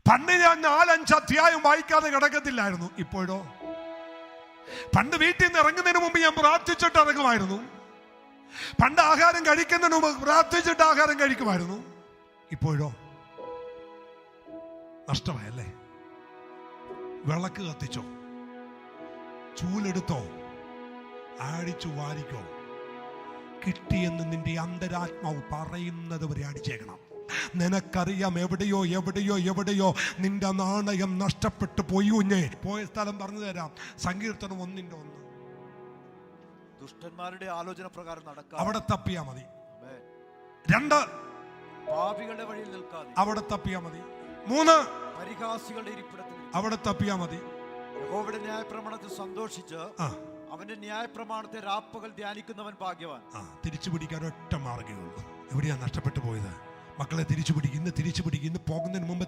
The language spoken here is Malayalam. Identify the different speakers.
Speaker 1: പണ്ട് ഞാൻ 4-5 അധ്യായം വായിക്കാതെ കിടക്കത്തില്ലായിരുന്നു. ഇപ്പോഴോ? പണ്ട് വീട്ടിൽ നിന്ന് ഇറങ്ങുന്നതിന് മുമ്പ് ഞാൻ പ്രാർത്ഥിച്ചിട്ട് ഇറങ്ങുമായിരുന്നു. പണ്ട് ആഹാരം കഴിക്കുന്നതിന് മുമ്പ് പ്രാർത്ഥിച്ചിട്ട് ആഹാരം കഴിക്കുമായിരുന്നു. ഇപ്പോഴോ? നഷ്ടമായല്ലേ? വിളക്ക് കത്തിച്ചോ, ചൂലെടുത്തോ, ആടിച്ചു വാരിക്കോ, കിട്ടിയെന്ന് നിന്റെ അന്തരാത്മാവ് പറയുന്നത് വരെ അടിച്ചേക്കണം. നിനക്കറിയാം എവിടെയോ എവിടെയോ എവിടെയോ നിന്റെ നാണയം നഷ്ടപ്പെട്ടു പോയി. കുഞ്ഞെ പോയ സ്ഥലം പറഞ്ഞു തരാം. സങ്കീർത്തനം 1:1.
Speaker 2: ദുഷ്ടന്മാരുടെ ആലോചന പ്രകാരം നടക്കാം,
Speaker 1: അവിടെ തപ്പിയാ മതി. 2,
Speaker 2: പാപികളുടെ വഴിയിൽ നിൽക്കാതെ,
Speaker 1: അവിടെ തപ്പിയാ മതി. 3,
Speaker 2: പരിഹാസികളുടെ ഇരിപ്പിടത്തിൽ,
Speaker 1: അവിടെ തപ്പിയാ മതി.
Speaker 2: യഹോവയുടെ ന്യായപ്രമാണത്തിൽ സന്തോഷിച്ച് അവന്റെ ന്യായപ്രമാണത്തെ രാപ്പകൽ ധ്യാനിക്കുന്നവൻ ഭാഗ്യവാൻ.
Speaker 1: തിരിച്ചു പിടിക്കാൻ ഒറ്റ മാർഗ്ഗമേ ഉള്ളൂ. എവിടെയാ നഷ്ടപ്പെട്ടു പോയത്? മക്കളെ തിരിച്ചു പിടിക്കും. ഇന്ന് തിരിച്ചു പിടിക്കും. ഇന്ന് പോകുന്നതിന് മുമ്പ്